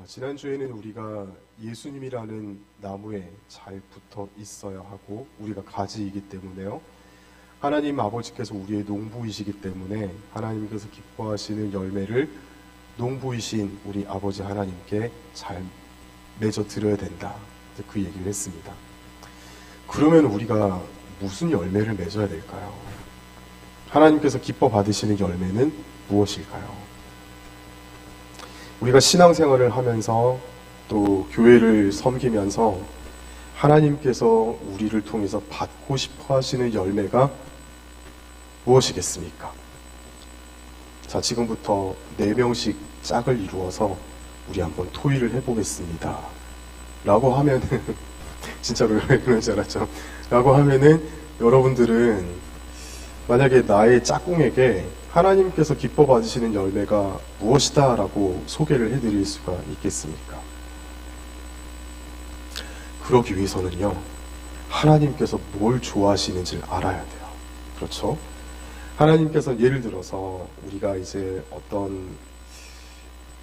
자, 지난주에는 우리가 예수님이라는 나무에 잘 붙어 있어야 하고 우리가 가지이기 때문에요. 하나님 아버지께서 우리의 농부이시기 때문에 하나님께서 기뻐하시는 열매를 농부이신 우리 아버지 하나님께 잘 맺어 드려야 된다. 그 얘기를 했습니다. 그러면 우리가 무슨 열매를 맺어야 될까요? 하나님께서 기뻐 받으시는 열매는 무엇일까요? 우리가 신앙생활을 하면서 또 교회를 섬기면서 하나님께서 우리를 통해서 받고 싶어 하시는 열매가 무엇이겠습니까? 자, 지금부터 4명씩 짝을 이루어서 우리 한번 토의를 해보겠습니다. 라고 하면은, 진짜로 그런 줄 알았죠? 라고 하면은 여러분들은 만약에 나의 짝꿍에게 하나님께서 기뻐 받으시는 열매가 무엇이다 라고 소개를 해드릴 수가 있겠습니까? 그러기 위해서는요, 하나님께서 뭘 좋아하시는지를 알아야 돼요. 그렇죠? 하나님께서 예를 들어서 우리가 이제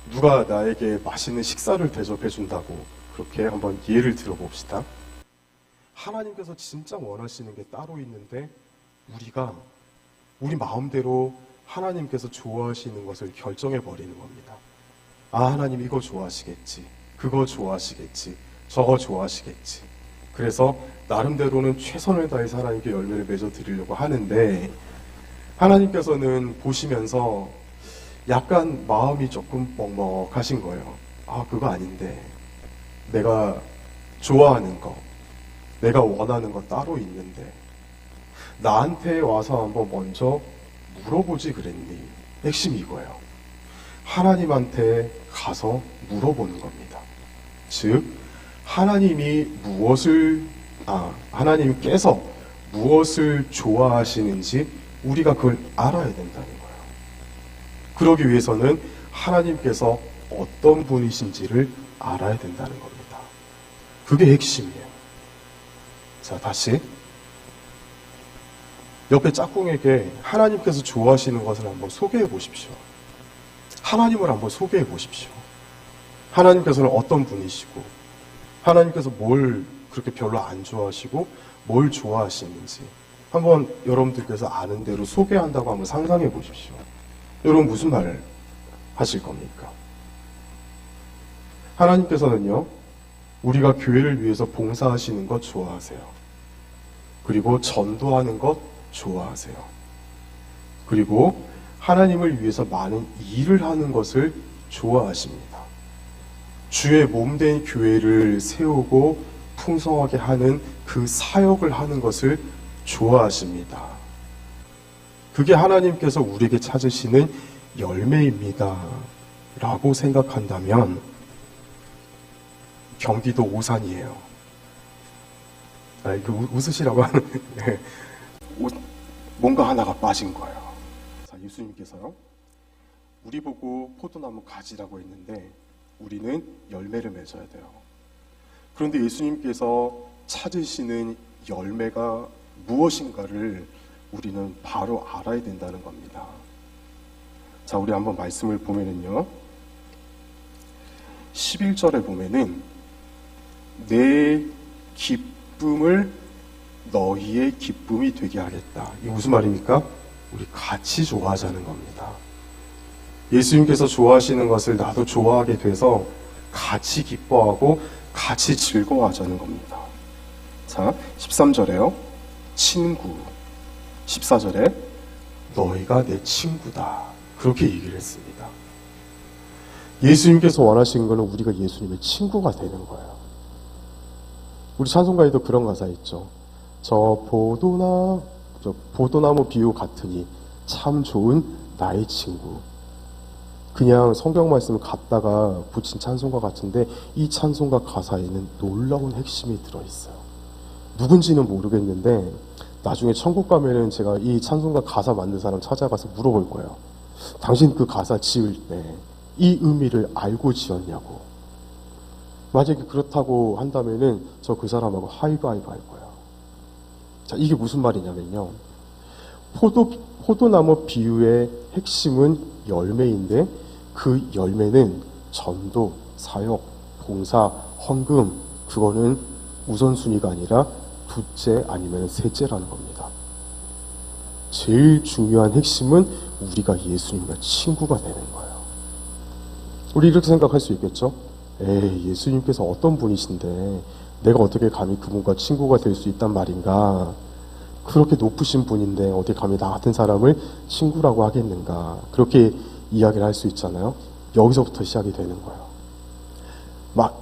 누가 나에게 맛있는 식사를 대접해 준다고 그렇게 한번 예를 들어봅시다. 하나님께서 진짜 원하시는 게 따로 있는데 우리가 우리 마음대로 하나님께서 좋아하시는 것을 결정해 버리는 겁니다. 아, 하나님 이거 좋아하시겠지, 그거 좋아하시겠지, 저거 좋아하시겠지. 그래서 나름대로는 최선을 다해서 하나님께 열매를 맺어 드리려고 하는데 하나님께서는 보시면서 약간 마음이 조금 먹먹하신 거예요. 아, 그거 아닌데 내가 좋아하는 거, 내가 원하는 거 따로 있는데 나한테 와서 한번 먼저 물어보지 그랬니? 핵심이 이거예요. 하나님한테 가서 물어보는 겁니다. 즉 하나님께서 무엇을 좋아하시는지 우리가 그걸 알아야 된다는 거예요. 그러기 위해서는 하나님께서 어떤 분이신지를 알아야 된다는 겁니다. 그게 핵심이에요. 자, 다시 옆에 짝꿍에게 하나님께서 좋아하시는 것을 한번 소개해 보십시오. 하나님을 한번 소개해 보십시오. 하나님께서는 어떤 분이시고 하나님께서 뭘 그렇게 별로 안 좋아하시고 뭘 좋아하시는지 한번 여러분들께서 아는 대로 소개한다고 한번 상상해 보십시오. 여러분 무슨 말을 하실 겁니까? 하나님께서는요, 우리가 교회를 위해서 봉사하시는 것 좋아하세요. 그리고 전도하는 것 좋아하세요. 그리고 하나님을 위해서 많은 일을 하는 것을 좋아하십니다. 주의 몸된 교회를 세우고 풍성하게 하는 그 사역을 하는 것을 좋아하십니다. 그게 하나님께서 우리에게 찾으시는 열매입니다. 라고 생각한다면 경기도 오산이에요. 이거 웃으시라고 하는 뭔가 하나가 빠진 거예요. 자, 예수님께서요, 우리 보고 포도나무 가지라고 했는데 우리는 열매를 맺어야 돼요. 그런데 예수님께서 찾으시는 열매가 무엇인가를 우리는 바로 알아야 된다는 겁니다. 자, 우리 한번 말씀을 보면은요, 11절에 보면은 내 기쁨을 너희의 기쁨이 되게 하겠다. 이게 무슨 말입니까? 우리 같이 좋아하자는 겁니다. 예수님께서 좋아하시는 것을 나도 좋아하게 돼서 같이 기뻐하고 같이 즐거워하자는 겁니다. 자, 13절에요. 친구. 14절에 너희가 내 친구다. 그렇게 얘기를 했습니다. 예수님께서 원하시는 것은 우리가 예수님의 친구가 되는 거예요. 우리 찬송가에도 그런 가사 있죠. 저 포도나무 비유 같으니 참 좋은 나의 친구. 그냥 성경 말씀을 갖다가 붙인 찬송가 같은데 이 찬송가 가사에는 놀라운 핵심이 들어있어요. 누군지는 모르겠는데 나중에 천국 가면은 제가 이 찬송가 가사 만든 사람 찾아가서 물어볼 거예요. 당신 그 가사 지을 때 이 의미를 알고 지었냐고. 만약에 그렇다고 한다면은 저 그 사람하고 하이바이브 할 거예요. 자, 이게 무슨 말이냐면요, 포도나무 비유의 핵심은 열매인데 그 열매는 전도, 사역, 봉사, 헌금, 그거는 우선순위가 아니라 둘째 아니면 셋째라는 겁니다. 제일 중요한 핵심은 우리가 예수님과 친구가 되는 거예요. 우리 이렇게 생각할 수 있겠죠? 에이, 예수님께서 어떤 분이신데 내가 어떻게 감히 그분과 친구가 될 수 있단 말인가? 그렇게 높으신 분인데 어디 감히 나 같은 사람을 친구라고 하겠는가? 그렇게 이야기를 할 수 있잖아요. 여기서부터 시작이 되는 거예요.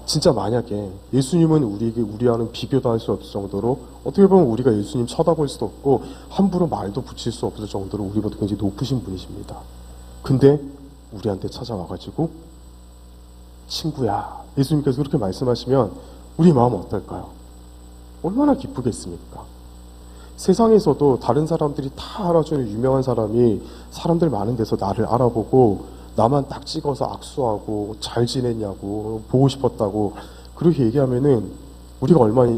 진짜 만약에 예수님은 우리와는 비교도 할 수 없을 정도로, 어떻게 보면 우리가 예수님 쳐다볼 수도 없고 함부로 말도 붙일 수 없을 정도로 우리보다 굉장히 높으신 분이십니다. 근데 우리한테 찾아와가지고 친구야, 예수님께서 그렇게 말씀하시면 우리 마음은 어떨까요? 얼마나 기쁘겠습니까? 세상에서도 다른 사람들이 다 알아주는 유명한 사람이 사람들 많은 데서 나를 알아보고 나만 딱 찍어서 악수하고 잘 지냈냐고 보고 싶었다고 그렇게 얘기하면은 우리가 얼마나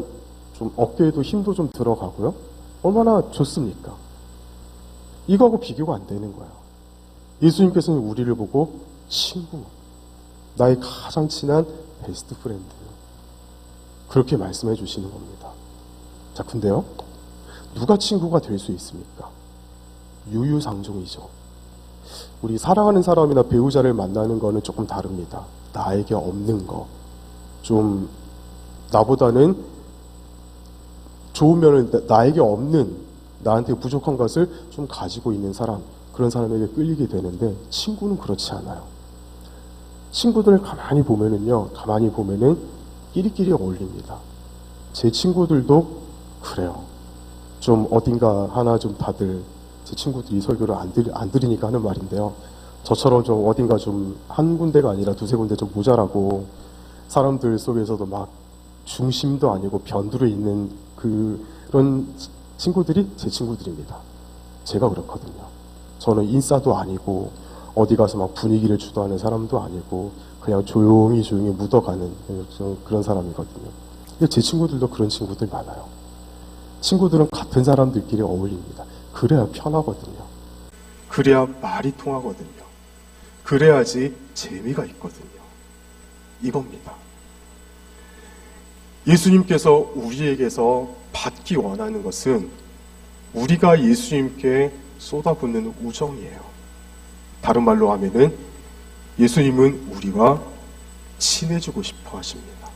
좀 어깨에도 힘도 좀 들어가고요. 얼마나 좋습니까? 이거하고 비교가 안 되는 거예요. 예수님께서는 우리를 보고 친구, 나의 가장 친한 베스트 프렌드, 그렇게 말씀해 주시는 겁니다. 자, 근데요, 누가 친구가 될 수 있습니까? 유유상종이죠. 우리 사랑하는 사람이나 배우자를 만나는 거는 조금 다릅니다. 나에게 없는 거, 좀 나보다는 좋은 면을, 나에게 없는, 나한테 부족한 것을 좀 가지고 있는 사람, 그런 사람에게 끌리게 되는데 친구는 그렇지 않아요. 친구들을 가만히 보면은 끼리끼리 어울립니다. 제 친구들도 그래요. 좀 어딘가 하나 좀 다들 제 친구들이 설교를 안 들으니까 하는 말인데요. 저처럼 좀 어딘가 좀 한 군데가 아니라 두세 군데 좀 모자라고 사람들 속에서도 막 중심도 아니고 변두에 있는 그런 친구들이 제 친구들입니다. 제가 그렇거든요. 저는 인싸도 아니고 어디 가서 막 분위기를 주도하는 사람도 아니고 그냥 조용히 묻어가는 그런 사람이거든요. 근데 제 친구들도 그런 친구들 많아요. 친구들은 같은 사람들끼리 어울립니다. 그래야 편하거든요. 그래야 말이 통하거든요. 그래야지 재미가 있거든요. 이겁니다. 예수님께서 우리에게서 받기 원하는 것은 우리가 예수님께 쏟아붓는 우정이에요. 다른 말로 하면은 예수님은 우리와 친해지고 싶어 하십니다.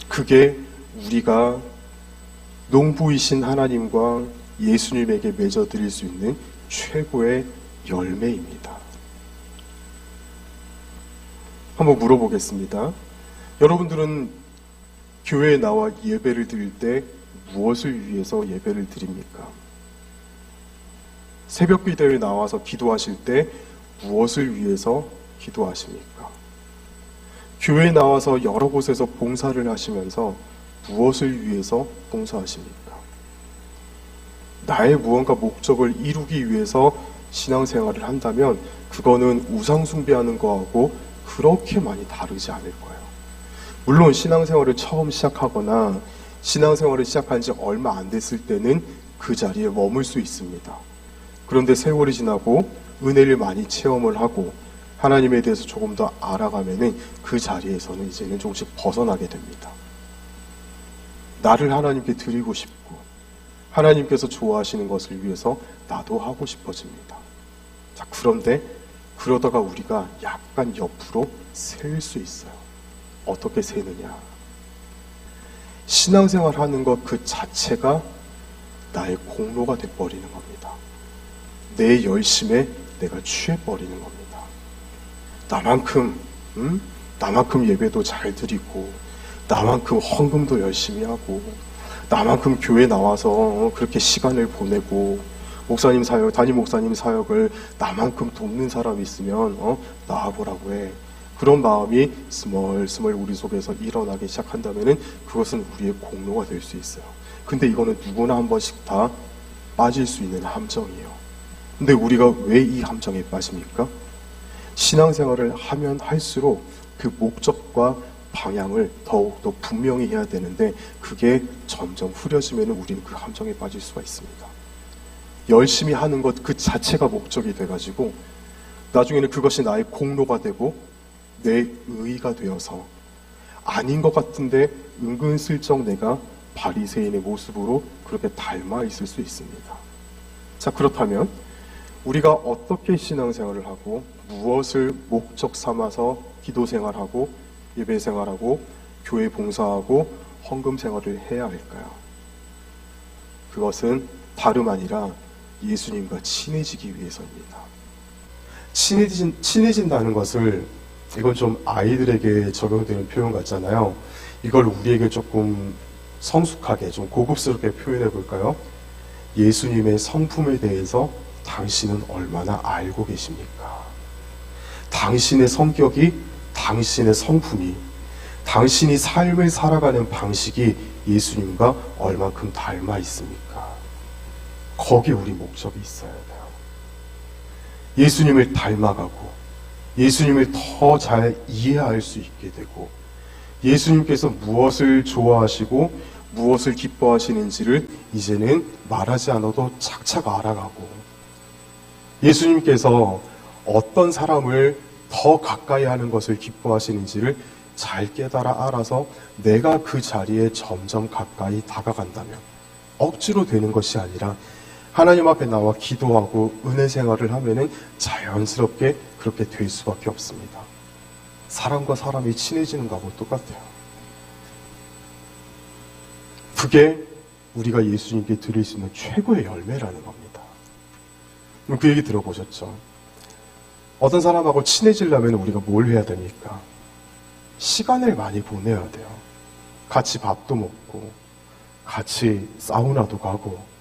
그게 우리가 농부이신 하나님과 예수님에게 맺어드릴 수 있는 최고의 열매입니다. 한번 물어보겠습니다. 여러분들은 교회에 나와 예배를 드릴 때 무엇을 위해서 예배를 드립니까? 새벽 기도에 나와서 기도하실 때 무엇을 위해서 기도하십니까? 교회에 나와서 여러 곳에서 봉사를 하시면서 무엇을 위해서 봉사하십니까? 나의 무언가 목적을 이루기 위해서 신앙생활을 한다면 그거는 우상숭배하는 거하고 그렇게 많이 다르지 않을 거예요. 물론 신앙생활을 처음 시작하거나 신앙생활을 시작한 지 얼마 안 됐을 때는 그 자리에 머물 수 있습니다. 그런데 세월이 지나고 은혜를 많이 체험을 하고 하나님에 대해서 조금 더 알아가면은 그 자리에서는 이제는 조금씩 벗어나게 됩니다. 나를 하나님께 드리고 싶고 하나님께서 좋아하시는 것을 위해서 나도 하고 싶어집니다. 자, 그런데 그러다가 우리가 약간 옆으로 셀 수 있어요. 어떻게 세느냐? 신앙생활 하는 것 그 자체가 나의 공로가 돼버리는 겁니다. 내 열심에 내가 취해버리는 겁니다. 나만큼 예배도 잘 드리고 나만큼 헌금도 열심히 하고 나만큼 교회 나와서 그렇게 시간을 보내고 목사님 사역, 담임 목사님 사역을 나만큼 돕는 사람이 있으면 나와보라고 해. 그런 마음이 스멀스멀 우리 속에서 일어나기 시작한다면은 그것은 우리의 공로가 될 수 있어요. 근데 이거는 누구나 한 번씩 다 빠질 수 있는 함정이에요. 근데 우리가 왜 이 함정에 빠집니까? 신앙생활을 하면 할수록 그 목적과 방향을 더욱더 분명히 해야 되는데 그게 점점 흐려지면 우리는 그 함정에 빠질 수가 있습니다. 열심히 하는 것 그 자체가 목적이 돼가지고 나중에는 그것이 나의 공로가 되고 내 의의가 되어서 아닌 것 같은데 은근슬쩍 내가 바리새인의 모습으로 그렇게 닮아 있을 수 있습니다. 자, 그렇다면 우리가 어떻게 신앙생활을 하고 무엇을 목적 삼아서 기도 생활하고 예배 생활하고 교회 봉사하고 헌금 생활을 해야 할까요? 그것은 다름 아니라 예수님과 친해지기 위해서입니다. 친해진다는 것을, 이건 좀 아이들에게 적용되는 표현 같잖아요. 이걸 우리에게 조금 성숙하게, 좀 고급스럽게 표현해 볼까요? 예수님의 성품에 대해서 당신은 얼마나 알고 계십니까? 당신의 성격이, 당신의 성품이, 당신이 삶을 살아가는 방식이 예수님과 얼만큼 닮아 있습니까? 거기에 우리 목적이 있어야 돼요. 예수님을 닮아가고 예수님을 더 잘 이해할 수 있게 되고 예수님께서 무엇을 좋아하시고 무엇을 기뻐하시는지를 이제는 말하지 않아도 착착 알아가고 예수님께서 어떤 사람을 더 가까이 하는 것을 기뻐하시는지를 잘 깨달아 알아서 내가 그 자리에 점점 가까이 다가간다면 억지로 되는 것이 아니라 하나님 앞에 나와 기도하고 은혜 생활을 하면은 자연스럽게 그렇게 될 수밖에 없습니다. 사람과 사람이 친해지는 거하고 똑같아요. 그게 우리가 예수님께 드릴 수 있는 최고의 열매라는 겁니다. 그 얘기 들어보셨죠? 어떤 사람하고 친해지려면 우리가 뭘 해야 됩니까? 시간을 많이 보내야 돼요. 같이 밥도 먹고 같이 사우나도 가고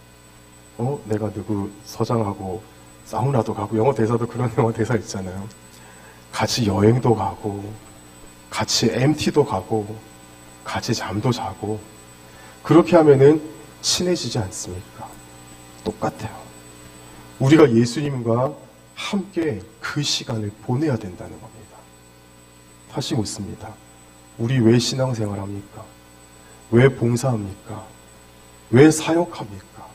내가 누구 서장하고 사우나도 가고 영어 대사도 그런 영어 대사 있잖아요. 같이 여행도 가고 같이 MT도 가고 같이 잠도 자고 그렇게 하면은 친해지지 않습니까? 똑같아요. 우리가 예수님과 함께 그 시간을 보내야 된다는 겁니다. 다시 묻습니다. 우리 왜 신앙생활합니까? 왜 봉사합니까? 왜 사역합니까?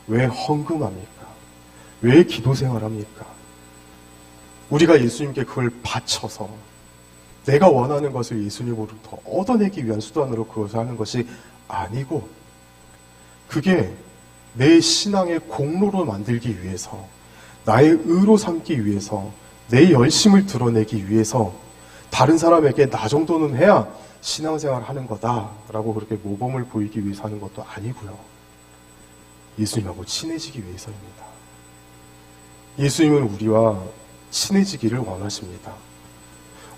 왜 헌금합니까? 왜 기도생활합니까? 우리가 예수님께 그걸 바쳐서 내가 원하는 것을 예수님으로부터 얻어내기 위한 수단으로 그것을 하는 것이 아니고 그게 내 신앙의 공로로 만들기 위해서 나의 의로 삼기 위해서 내 열심을 드러내기 위해서 다른 사람에게 나 정도는 해야 신앙생활 하는 거다라고 그렇게 모범을 보이기 위해서 하는 것도 아니고요. 예수님하고 친해지기 위해서입니다. 예수님은 우리와 친해지기를 원하십니다.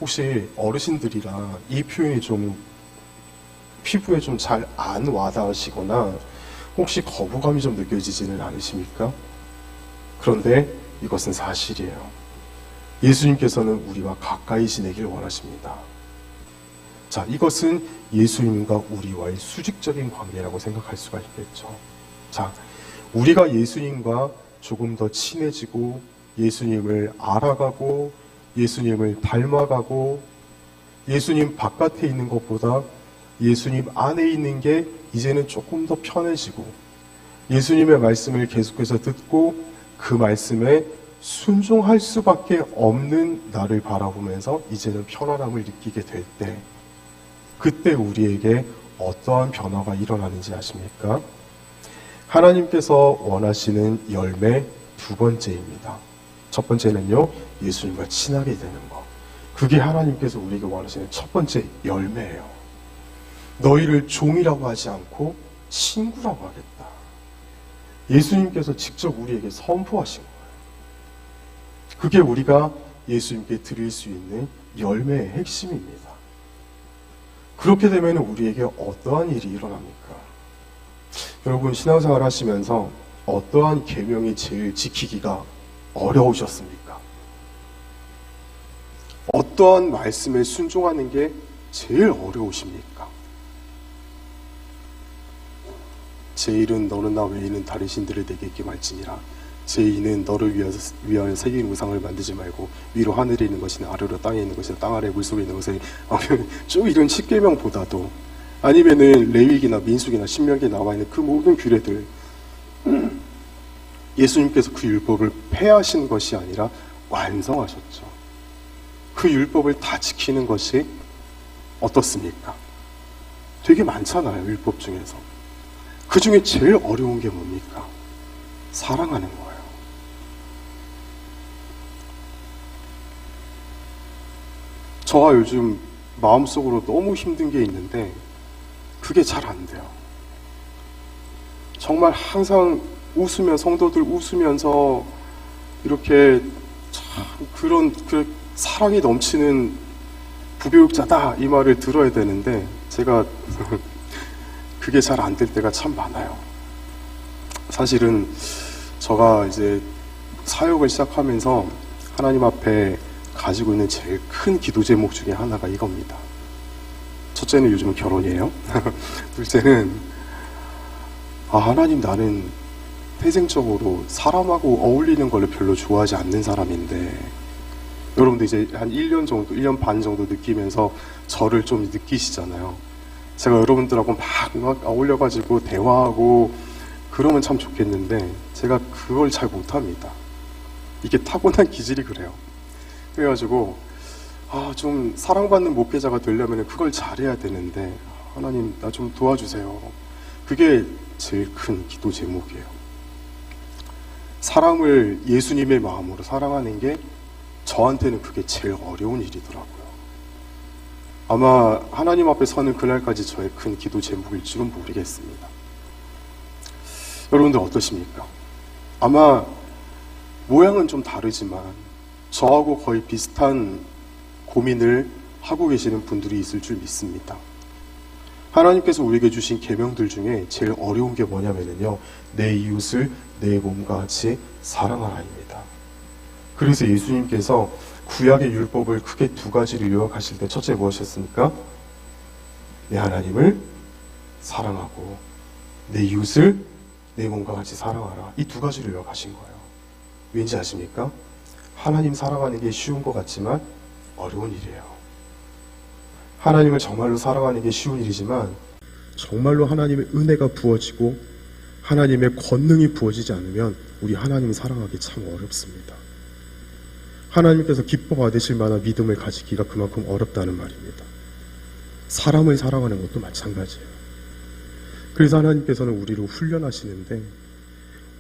혹시 어르신들이라 이 표현이 좀 피부에 좀 잘 안 와닿으시거나 혹시 거부감이 좀 느껴지지는 않으십니까? 그런데 이것은 사실이에요. 예수님께서는 우리와 가까이 지내길 원하십니다. 자, 이것은 예수님과 우리와의 수직적인 관계라고 생각할 수가 있겠죠. 자, 우리가 예수님과 조금 더 친해지고 예수님을 알아가고 예수님을 닮아가고 예수님 바깥에 있는 것보다 예수님 안에 있는 게 이제는 조금 더 편해지고 예수님의 말씀을 계속해서 듣고 그 말씀에 순종할 수밖에 없는 나를 바라보면서 이제는 편안함을 느끼게 될 때 그때 우리에게 어떠한 변화가 일어나는지 아십니까? 하나님께서 원하시는 열매 두 번째입니다. 첫 번째는요, 예수님과 친하게 되는 것. 그게 하나님께서 우리에게 원하시는 첫 번째 열매예요. 너희를 종이라고 하지 않고 친구라고 하겠다. 예수님께서 직접 우리에게 선포하신 거예요. 그게 우리가 예수님께 드릴 수 있는 열매의 핵심입니다. 그렇게 되면 우리에게 어떠한 일이 일어납니까? 여러분, 신앙생활 하시면서 어떠한 계명이 제일 지키기가 어려우셨습니까? 어떠한 말씀에 순종하는 게 제일 어려우십니까? 제1은 너는 나 외에는 다른 신들을 내게 있게 말지니라. 제2는 너를 위하여 새긴 우상을 만들지 말고 위로 하늘에 있는 것이나 아래로 땅에 있는 것이나 땅 아래 물속에 있는 것을 쭉 이런 10계명보다도 아니면은 레위기나 민수기나 신명기에 나와 있는 그 모든 규례들 예수님께서 그 율법을 폐하신 것이 아니라 완성하셨죠. 그 율법을 다 지키는 것이 어떻습니까? 되게 많잖아요, 율법 중에서. 그 중에 제일 어려운 게 뭡니까? 사랑하는 거예요. 저와 요즘 마음속으로 너무 힘든 게 있는데 그게 잘 안 돼요. 정말 항상 성도들 웃으면서 이렇게 참 그 사랑이 넘치는 부교육자다 이 말을 들어야 되는데 제가 그게 잘 안 될 때가 참 많아요. 사실은 제가 이제 사역을 시작하면서 하나님 앞에 가지고 있는 제일 큰 기도 제목 중에 하나가 이겁니다. 첫째는 요즘은 결혼이에요. 둘째는 하나님, 나는 태생적으로 사람하고 어울리는 걸 별로 좋아하지 않는 사람인데, 여러분도 이제 한 1년 정도, 1년 반 정도 느끼면서 저를 좀 느끼시잖아요. 제가 여러분들하고 막 어울려가지고 대화하고 그러면 참 좋겠는데 제가 그걸 잘 못합니다. 이게 타고난 기질이 그래요. 그래가지고 좀 사랑받는 목회자가 되려면 그걸 잘해야 되는데, 하나님 나 좀 도와주세요. 그게 제일 큰 기도 제목이에요. 사람을 예수님의 마음으로 사랑하는 게 저한테는 그게 제일 어려운 일이더라고요. 아마 하나님 앞에 서는 그날까지 저의 큰 기도 제목일지는 모르겠습니다. 여러분들 어떠십니까? 아마 모양은 좀 다르지만 저하고 거의 비슷한 고민을 하고 계시는 분들이 있을 줄 믿습니다. 하나님께서 우리에게 주신 계명들 중에 제일 어려운 게 뭐냐면요, 내 이웃을 내 몸과 같이 사랑하라입니다. 그래서 예수님께서 구약의 율법을 크게 두 가지를 요약하실 때 첫째 무엇이었습니까? 내 하나님을 사랑하고 내 이웃을 내 몸과 같이 사랑하라. 이 두 가지를 요약하신 거예요. 왠지 아십니까? 하나님 사랑하는 게 쉬운 것 같지만 어려운 일이에요. 하나님을 정말로 사랑하는 게 쉬운 일이지만 정말로 하나님의 은혜가 부어지고 하나님의 권능이 부어지지 않으면 우리 하나님을 사랑하기 참 어렵습니다. 하나님께서 기뻐 받으실 만한 믿음을 가지기가 그만큼 어렵다는 말입니다. 사람을 사랑하는 것도 마찬가지예요. 그래서 하나님께서는 우리를 훈련하시는데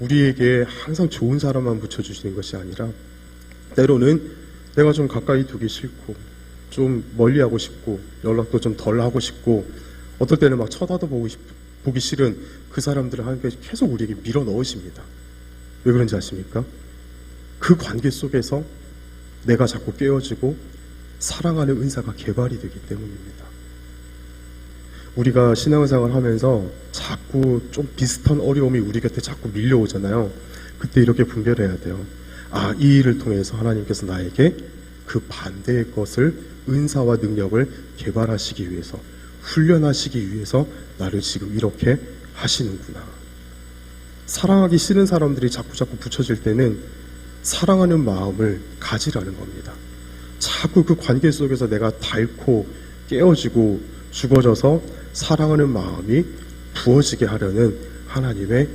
우리에게 항상 좋은 사람만 붙여주시는 것이 아니라 때로는 내가 좀 가까이 두기 싫고 좀 멀리하고 싶고 연락도 좀 덜 하고 싶고 어떨 때는 막 쳐다도 보기 싫은 그 사람들을 하나님께서 계속 우리에게 밀어 넣으십니다. 왜 그런지 아십니까? 그 관계 속에서 내가 자꾸 깨어지고 사랑하는 은사가 개발이 되기 때문입니다. 우리가 신앙생활을 하면서 자꾸 좀 비슷한 어려움이 우리 곁에 자꾸 밀려오잖아요. 그때 이렇게 분별해야 돼요. 이 일을 통해서 하나님께서 나에게 그 반대의 것을 은사와 능력을 개발하시기 위해서, 훈련하시기 위해서 나를 지금 이렇게 하시는구나. 사랑하기 싫은 사람들이 자꾸 붙여질 때는 사랑하는 마음을 가지라는 겁니다. 자꾸 그 관계 속에서 내가 닳고 깨어지고 죽어져서 사랑하는 마음이 부어지게 하려는 하나님의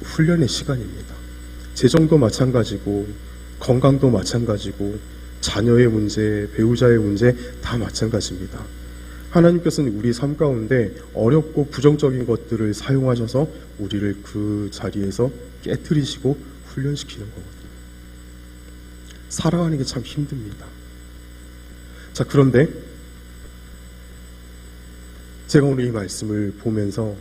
훈련의 시간입니다. 재정도 마찬가지고 건강도 마찬가지고 자녀의 문제, 배우자의 문제 다 마찬가지입니다. 하나님께서는 우리 삶 가운데 어렵고 부정적인 것들을 사용하셔서 우리를 그 자리에서 깨트리시고 훈련시키는 거거든요. 사랑하는 게 참 힘듭니다. 자, 그런데 제가 오늘 이 말씀을 보면서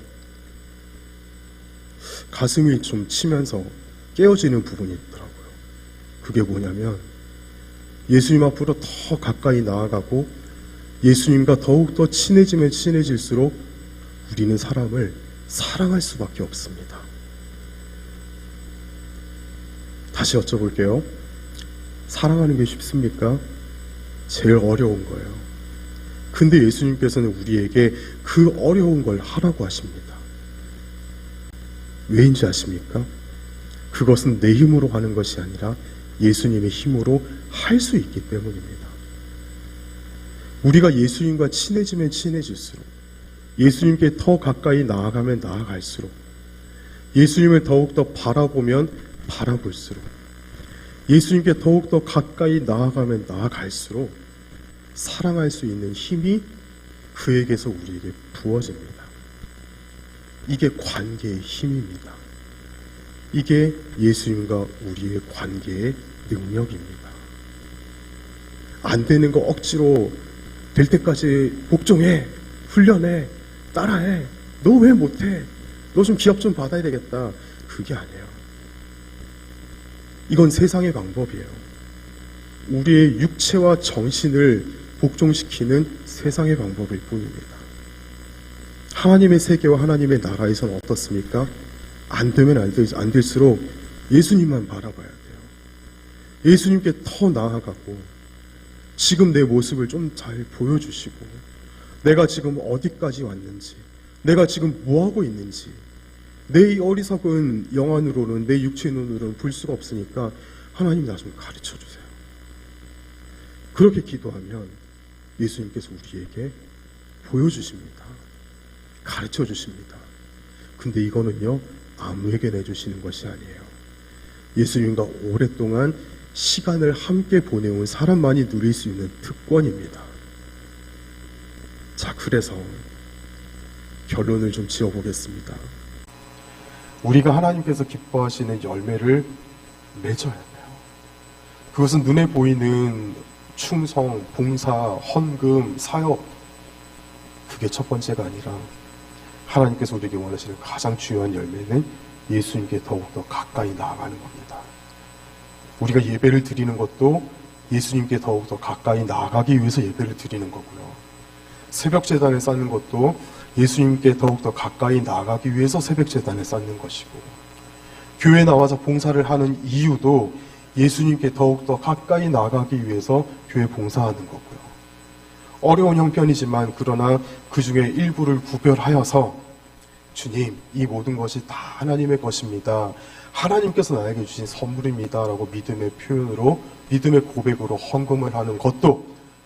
가슴이 좀 치면서 깨어지는 부분이 있더라고요. 그게 뭐냐면 예수님 앞으로 더 가까이 나아가고 예수님과 더욱더 친해지면 친해질수록 우리는 사람을 사랑할 수밖에 없습니다. 다시 여쭤볼게요. 사랑하는 게 쉽습니까? 제일 어려운 거예요. 근데 예수님께서는 우리에게 그 어려운 걸 하라고 하십니다. 왜인지 아십니까? 그것은 내 힘으로 하는 것이 아니라 예수님의 힘으로 할 수 있기 때문입니다. 우리가 예수님과 친해지면 친해질수록, 예수님께 더 가까이 나아가면 나아갈수록, 예수님을 더욱더 바라보면 바라볼수록, 예수님께 더욱더 가까이 나아가면 나아갈수록 사랑할 수 있는 힘이 그에게서 우리에게 부어집니다. 이게 관계의 힘입니다. 이게 예수님과 우리의 관계의 능력입니다. 안 되는 거 억지로 될 때까지 복종해, 훈련해, 따라해. 너 왜 못해? 너 좀 기합 좀 받아야 되겠다. 그게 아니에요. 이건 세상의 방법이에요. 우리의 육체와 정신을 복종시키는 세상의 방법일 뿐입니다. 하나님의 세계와 하나님의 나라에서는 어떻습니까? 안 되면 안 될수록 예수님만 바라봐야 돼요. 예수님께 더 나아가고 지금 내 모습을 좀 잘 보여주시고 내가 지금 어디까지 왔는지 내가 지금 뭐하고 있는지 내 어리석은 영안으로는 내 육체의 눈으로는 볼 수가 없으니까 하나님 나 좀 가르쳐 주세요. 그렇게 기도하면 예수님께서 우리에게 보여주십니다. 가르쳐 주십니다. 근데 이거는요 아무에게 내주시는 것이 아니에요. 예수님과 오랫동안 시간을 함께 보내온 사람만이 누릴 수 있는 특권입니다. 자, 그래서 결론을 좀 지어보겠습니다. 우리가 하나님께서 기뻐하시는 열매를 맺어야 돼요. 그것은 눈에 보이는 충성, 봉사, 헌금, 사역, 그게 첫 번째가 아니라 하나님께서 우리에게 원하시는 가장 중요한 열매는 예수님께 더욱더 가까이 나아가는 겁니다. 우리가 예배를 드리는 것도 예수님께 더욱더 가까이 나아가기 위해서 예배를 드리는 거고요. 새벽제단을 쌓는 것도 예수님께 더욱더 가까이 나아가기 위해서 새벽제단을 쌓는 것이고, 교회 나와서 봉사를 하는 이유도 예수님께 더욱더 가까이 나아가기 위해서 교회 봉사하는 거고요. 어려운 형편이지만 그러나 그 중에 일부를 구별하여서 주님, 이 모든 것이 다 하나님의 것입니다. 하나님께서 나에게 주신 선물입니다. 라고 믿음의 표현으로, 믿음의 고백으로 헌금을 하는 것도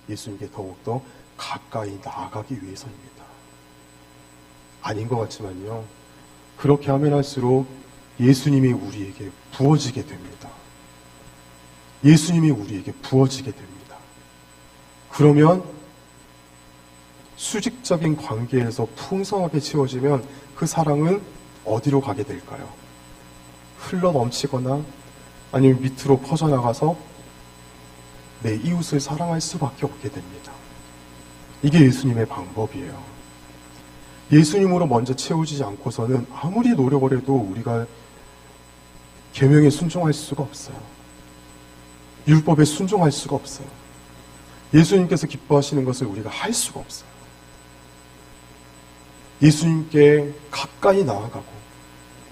예수님께 더욱더 가까이 나아가기 위해서입니다. 아닌 것 같지만요. 그렇게 하면 할수록 예수님이 우리에게 부어지게 됩니다. 예수님이 우리에게 부어지게 됩니다. 그러면 수직적인 관계에서 풍성하게 채워지면 그 사랑은 어디로 가게 될까요? 흘러 넘치거나 아니면 밑으로 퍼져나가서 내 이웃을 사랑할 수밖에 없게 됩니다. 이게 예수님의 방법이에요. 예수님으로 먼저 채워지지 않고서는 아무리 노력을 해도 우리가 계명에 순종할 수가 없어요. 율법에 순종할 수가 없어요. 예수님께서 기뻐하시는 것을 우리가 할 수가 없어요. 예수님께 가까이 나아가고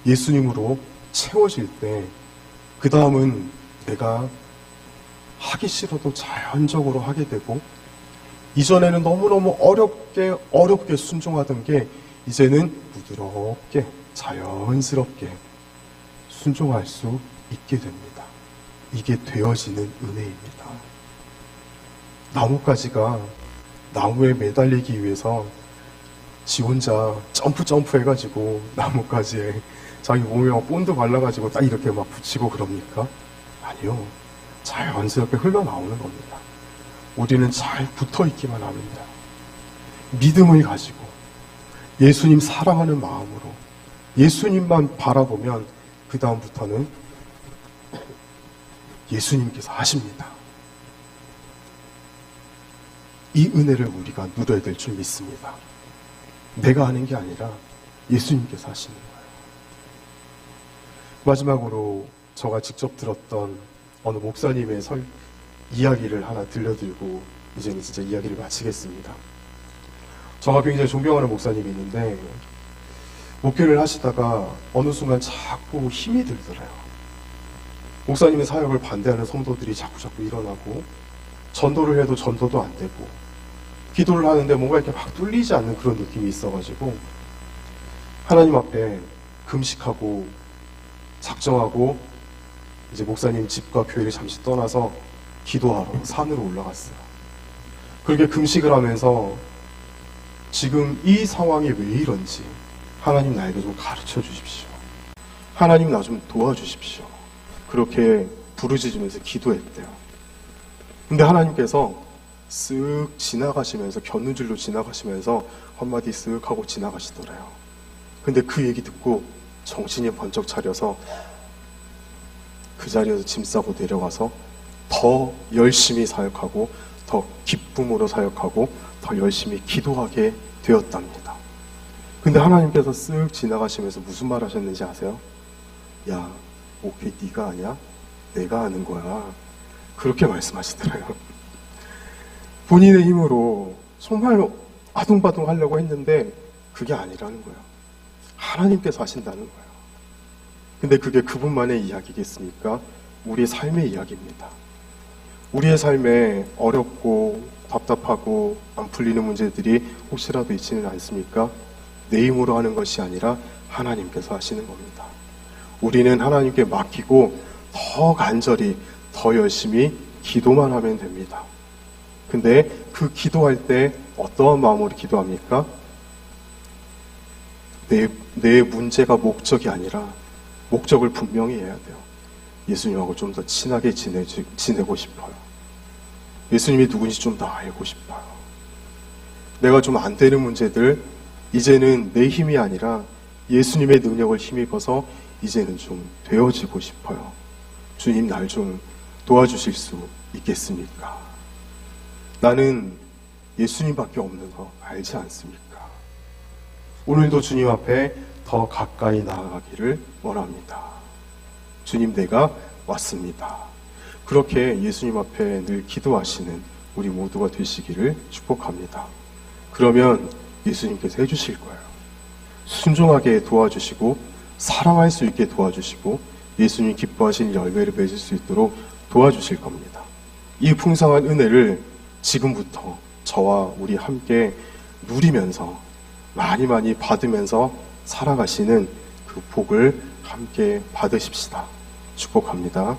예수님으로 채워질 때 그 다음은 내가 하기 싫어도 자연적으로 하게 되고, 이전에는 너무너무 어렵게 순종하던 게 이제는 부드럽게 자연스럽게 순종할 수 있게 됩니다. 이게 되어지는 은혜입니다. 나뭇가지가 나무에 매달리기 위해서 지 혼자 점프 해가지고 나뭇가지에 자기 몸에 막 본드 발라가지고 딱 이렇게 막 붙이고 그럽니까? 아니요. 자연스럽게 흘러나오는 겁니다. 우리는 잘 붙어있기만 하면 돼요. 믿음을 가지고 예수님 사랑하는 마음으로 예수님만 바라보면 그 다음부터는 예수님께서 하십니다. 이 은혜를 우리가 누려야 될 줄 믿습니다. 내가 하는 게 아니라 예수님께서 하시는 거예요. 마지막으로 제가 직접 들었던 어느 목사님의 이야기를 하나 들려드리고 이제는 진짜 이야기를 마치겠습니다. 제가 굉장히 존경하는 목사님이 있는데 목회를 하시다가 어느 순간 자꾸 힘이 들더래요. 목사님의 사역을 반대하는 성도들이 자꾸 일어나고, 전도를 해도 전도도 안 되고, 기도를 하는데 뭔가 이렇게 막 뚫리지 않는 그런 느낌이 있어가지고 하나님 앞에 금식하고 작정하고 이제 목사님 집과 교회를 잠시 떠나서 기도하러 산으로 올라갔어요. 그렇게 금식을 하면서 지금 이 상황이 왜 이런지 하나님 나에게 좀 가르쳐 주십시오. 하나님 나 좀 도와주십시오. 그렇게 부르짖으면서 기도했대요. 근데 하나님께서 쓱 지나가시면서, 곁눈질로 지나가시면서 한마디 쓱 하고 지나가시더래요. 근데 그 얘기 듣고 정신이 번쩍 차려서 그 자리에서 짐 싸고 내려가서 더 열심히 사역하고 더 기쁨으로 사역하고 더 열심히 기도하게 되었답니다. 근데 하나님께서 쓱 지나가시면서 무슨 말 하셨는지 아세요? 야, 목회 네가 아냐? 내가 하는 거야. 그렇게 말씀하시더래요. 본인의 힘으로 정말 아둥바둥 하려고 했는데 그게 아니라는 거예요. 하나님께서 하신다는 거예요. 근데 그게 그분만의 이야기겠습니까? 우리의 삶의 이야기입니다. 우리의 삶에 어렵고 답답하고 안 풀리는 문제들이 혹시라도 있지는 않습니까? 내 힘으로 하는 것이 아니라 하나님께서 하시는 겁니다. 우리는 하나님께 맡기고 더 간절히 더 열심히 기도만 하면 됩니다. 근데 그 기도할 때 어떠한 마음으로 기도합니까? 내 문제가 목적이 아니라 목적을 분명히 해야 돼요. 예수님하고 좀 더 친하게 지내고 싶어요. 예수님이 누군지 좀 더 알고 싶어요. 내가 좀 안 되는 문제들, 이제는 내 힘이 아니라 예수님의 능력을 힘입어서 이제는 좀 되어지고 싶어요. 주님, 날 좀 도와주실 수 있겠습니까? 나는 예수님밖에 없는 거 알지 않습니까? 오늘도 주님 앞에 더 가까이 나아가기를 원합니다. 주님, 내가 왔습니다. 그렇게 예수님 앞에 늘 기도하시는 우리 모두가 되시기를 축복합니다. 그러면 예수님께서 해주실 거예요. 순종하게 도와주시고 사랑할 수 있게 도와주시고 예수님 기뻐하신 열매를 맺을 수 있도록 도와주실 겁니다. 이 풍성한 은혜를 지금부터 저와 우리 함께 누리면서 많이 받으면서 살아가시는 그 복을 함께 받으십시다. 축복합니다.